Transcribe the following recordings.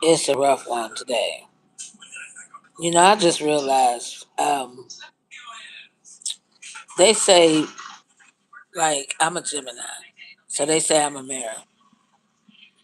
It's a rough one today. I just realized they say, like, I'm a Gemini. So they say I'm a mirror.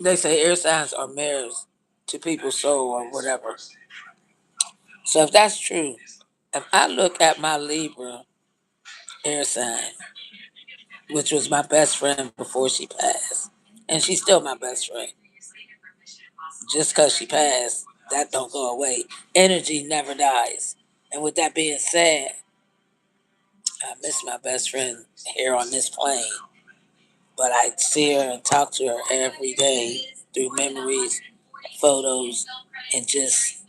They say air signs are mirrors to people's soul or whatever. So if that's true, if I look at my Libra air sign, which was my best friend before she passed, and she's still my best friend, just because she passed, that don't go away. Energy never dies. And with that being said, I miss my best friend here on this plane, but I see her and talk to her every day through memories, photos, and just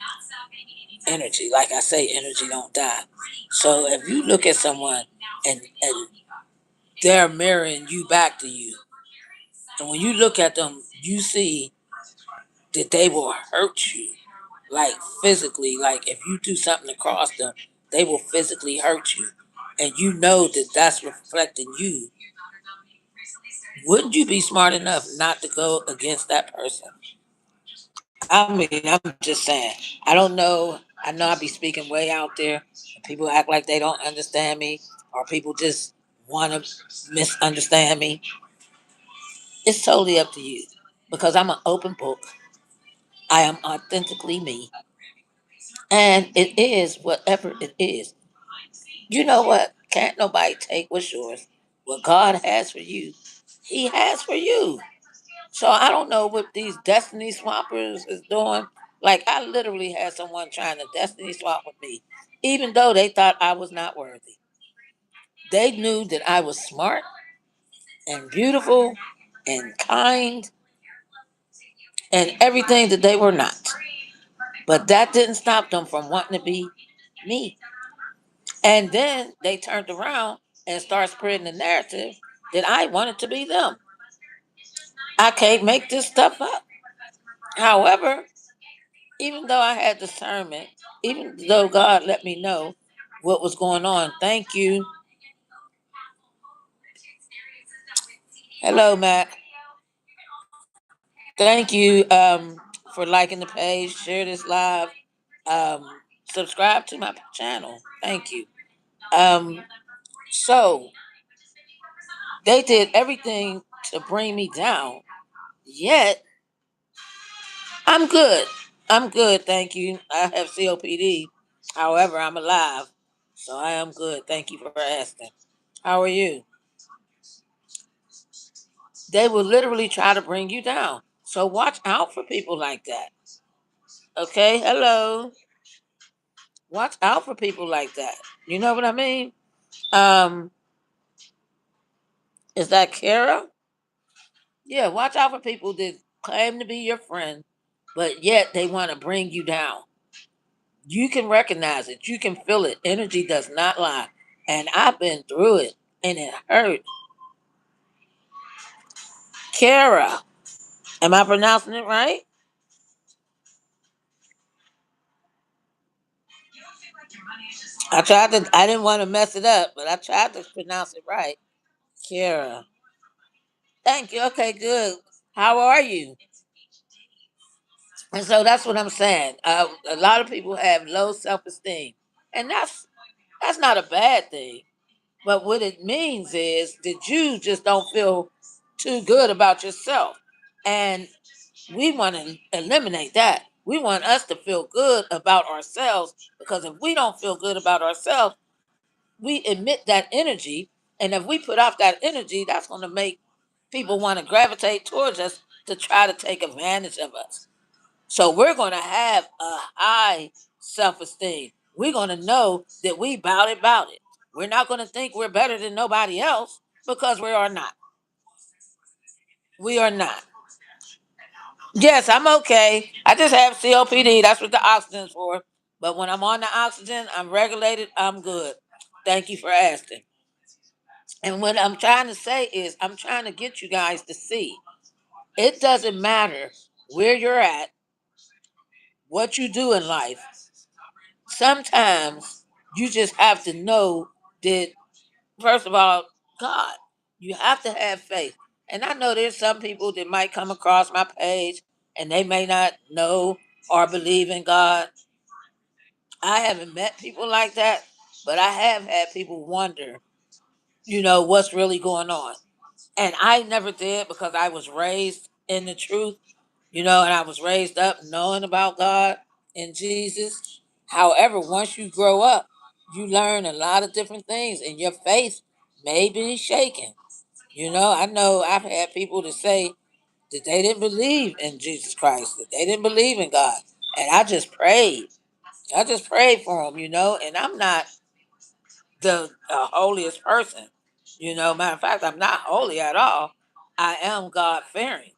energy. Like I say, energy don't die. So if you look at someone and they're mirroring you back to you, and when you look at them, you see that they will hurt you, like physically. Like if you do something across them, they will physically hurt you, and you know that that's reflecting you. Wouldn't you be smart enough not to go against that person? I mean, I'm just saying. I don't know. I know I be speaking way out there. And people act like they don't understand me, or people just want to misunderstand me. It's totally up to you, because I'm an open book. I am authentically me, and it is whatever it is. You know what? Can't nobody take what's yours. What God has for you, He has for you. So I don't know what these destiny swappers is doing. Like I literally had someone trying to destiny swap with me, even though they thought I was not worthy. They knew that I was smart and beautiful and kind and everything that they were not. But that didn't stop them from wanting to be me. And then they turned around and started spreading the narrative that I wanted to be them. I can't make this stuff up. However, even though I had discernment, even though God let me know what was going on, thank you. Hello, Matt. Thank you for liking the page, share this live, um, subscribe to my channel. Thank you. Um, so they did everything to bring me down, yet I'm good. I'm good, thank you. I have COPD. However, I'm alive, so I am good. Thank you for asking. How are you? They will literally try to bring you down. So watch out for people like that. Okay? Hello. Watch out for people like that. You know what I mean? Um, is that Kara? Yeah, watch out for people that claim to be your friend, but yet they want to bring you down. You can recognize it. You can feel it. Energy does not lie. And I've been through it and it hurt. Kara. Am I pronouncing it right? I didn't want to mess it up, but I tried to pronounce it right. Kara. Thank you. Okay, good. How are you? And so that's what I'm saying. A lot of people have low self esteem, and that's not a bad thing. But what it means is that you just don't feel too good about yourself, and we want to eliminate that. We want us to feel good about ourselves, because if we don't feel good about ourselves, we emit that energy, and if we put off that energy, that's going to make people want to gravitate towards us to try to take advantage of us. So we're going to have a high self-esteem. We're going to know that we bout it. We're not going to think we're better than nobody else, because we are not. We are not. Yes, I'm okay. I just have COPD. That's what the oxygen's for. But when I'm on the oxygen, I'm regulated. I'm good. Thank you for asking. And what I'm trying to say is, I'm trying to get you guys to see it doesn't matter where you're at, what you do in life. Sometimes you just have to know that, first of all, God, you have to have faith. And I know there's some people that might come across my page and they may not know or believe in God. I haven't met people like that, but I have had people wonder, what's really going on. And I never did because I was raised in the truth, and I was raised up knowing about God and Jesus. However, once you grow up, you learn a lot of different things, and your faith may be shaken. I know I've had people to say that they didn't believe in Jesus Christ, that they didn't believe in God. And I just prayed. I just prayed for them, and I'm not the holiest person. Matter of fact, I'm not holy at all. I am God fearing.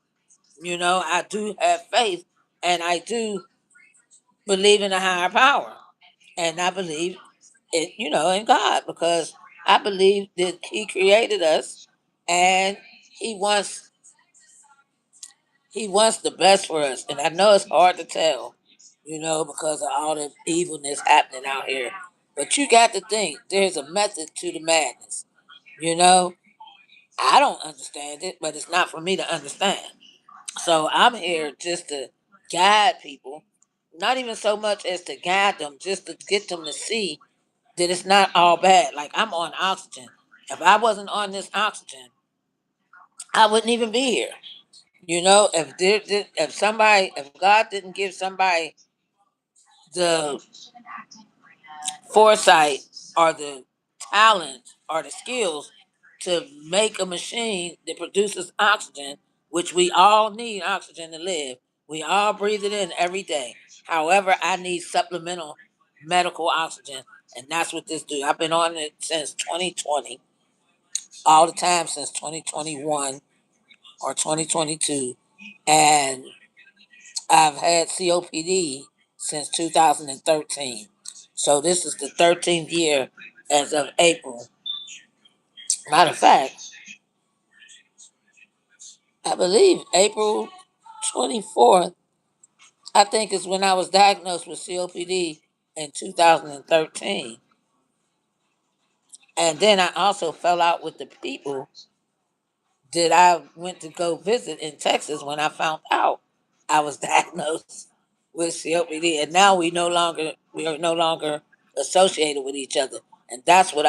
I do have faith, and I do believe in a higher power. And I believe it, in God, because I believe that He created us, and He wants He wants the best for us. And I know it's hard to tell, because of all the evilness happening out here. But you got to think there's a method to the madness. You know, I don't understand it, but it's not for me to understand. So I'm here just to guide people, not even so much as to guide them, just to get them to see that it's not all bad. Like, I'm on oxygen. If I wasn't on this oxygen, I wouldn't even be here. If God didn't give somebody the foresight or the talent or the skills to make a machine that produces oxygen, which we all need oxygen to live. We all breathe it in every day. However, I need supplemental medical oxygen, and that's what this do. I've been on it since 2020, all the time since 2021 or 2022, and I've had COPD since 2013. So this is the 13th year as of April. Matter of fact, I believe April 24th, I think, is when I was diagnosed with COPD in 2013. And then I also fell out with the people that I went to go visit in Texas when I found out I was diagnosed with COPD. And now we are no longer associated with each other. And that's what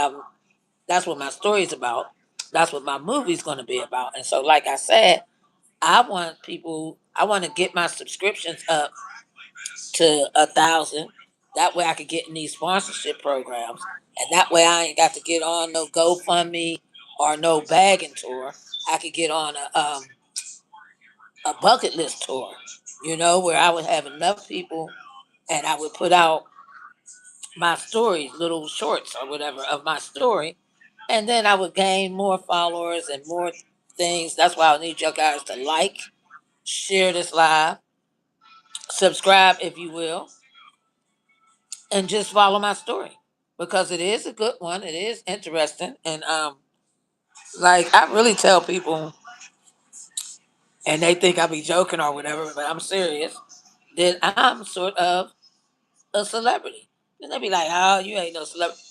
my story is about. That's what my movie's gonna be about. And so, like I said, I want to get my subscriptions up to 1,000. That way I could get in these sponsorship programs. And that way I ain't got to get on no GoFundMe or no bagging tour. I could get on a bucket list tour, where I would have enough people, and I would put out my stories, little shorts or whatever of my story. And then I would gain more followers and more things. That's why I need you guys to like, share this live, subscribe if you will, and just follow my story, because it is a good one. It is interesting, and like, I really tell people, and they think I be joking or whatever, but I'm serious, that I'm sort of a celebrity. And they be like, "Oh, you ain't no celebrity."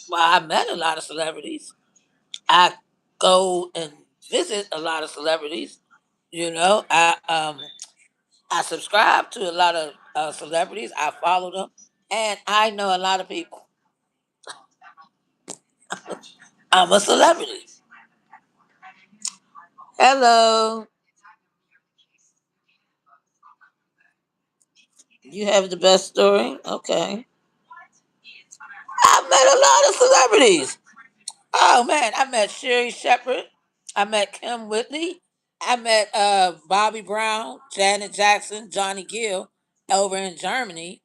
Well, I met a lot of celebrities. I go and visit a lot of celebrities. I subscribe to a lot of celebrities. I follow them, and I know a lot of people. I'm a celebrity. Hello. You have the best story? Okay. I met a lot of celebrities. Oh man, I met Sherry Shepherd. I met Kim Whitley. I met Bobby Brown, Janet Jackson, Johnny Gill over in Germany.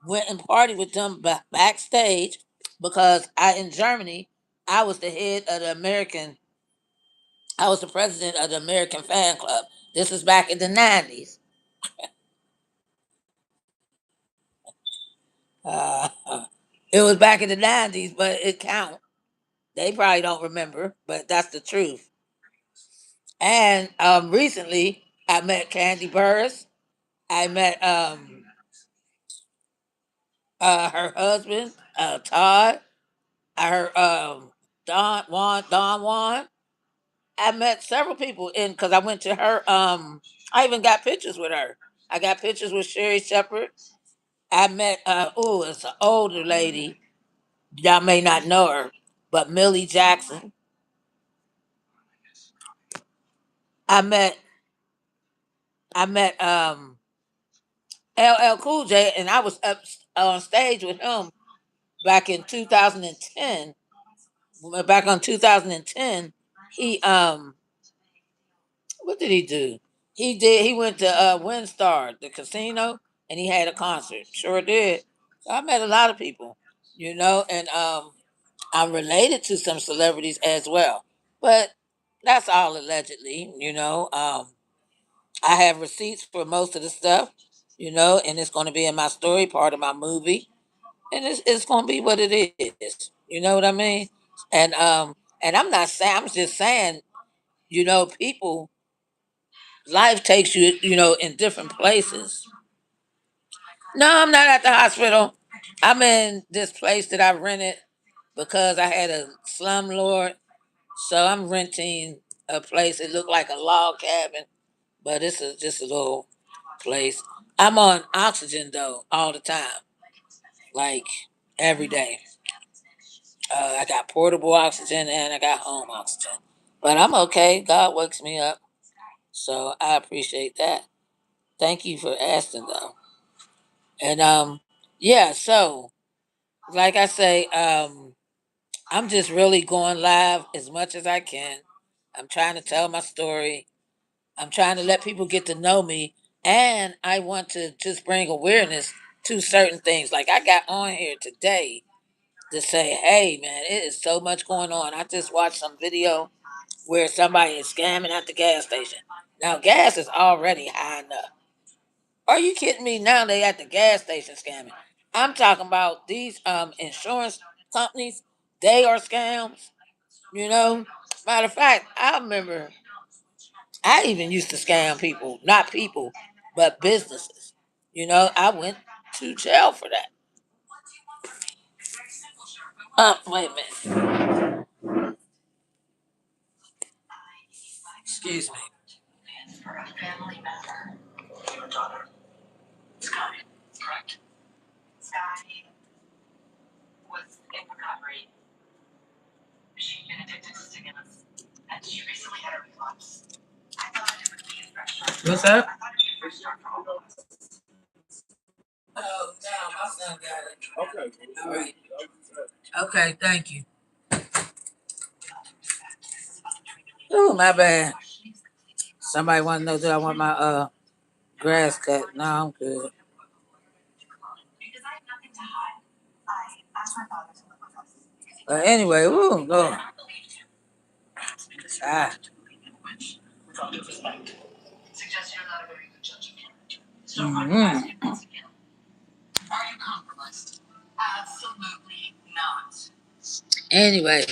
Went and partied with them backstage, because in Germany I was the head of the American. I was the president of the American Fan Club. This is back in the '90s. Uh, it was back in the '90s, but it count. They probably don't remember, but that's the truth. And recently, I met Candy Burris. I met her husband, Todd. I heard Don Juan. I met several people in, because I went to her. I even got pictures with her. I got pictures with Sherry Shepherd. I met it's an older lady. Y'all may not know her, but Millie Jackson. I met I met LL Cool J, and I was up on stage with him back in 2010. Back on 2010, he what did he do? He went to Windstar, the casino, and he had a concert. Sure did. So I met a lot of people, and I'm related to some celebrities as well. But that's all allegedly. I have receipts for most of the stuff, and it's going to be in my story, part of my movie, and it's going to be what it is. You know what I mean? And I'm not saying, I'm just saying, people, life takes you, in different places. No, I'm not at the hospital. I'm in this place that I rented because I had a slumlord. So I'm renting a place. It looked like a log cabin, but just a little place. I'm on oxygen though all the time, like every day. I got portable oxygen and I got home oxygen, but I'm okay. God wakes me up, so I appreciate that. Thank you for asking though, and yeah. So like I say, I'm just really going live as much as I can. I'm trying to tell my story. I'm trying to let people get to know me, and I want to just bring awareness to certain things. Like I got on here today to say, "Hey, man, it is so much going on." I just watched some video where somebody is scamming at the gas station. Now, gas is already high enough. Are you kidding me? Now they at the gas station scamming. I'm talking about these insurance companies. They are scams. Matter of fact, I remember I even used to scam people, not people, but businesses. I went to jail for that. Wait a minute. Excuse me. What's up? Oh, no, my son got it. All right. Okay, thank you. Oh, my bad. Somebody want to know that I want my grass cut. No, I'm good. But anyway, ooh, Lord. Ah. Mhm. Anyway,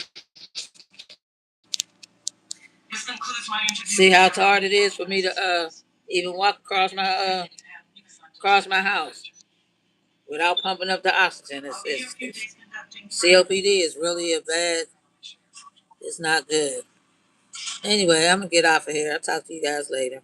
see how hard it is for me to even walk across my house without pumping up the oxygen. It's COPD is really a bad. It's not good. Anyway, I'm gonna get off of here. I'll talk to you guys later.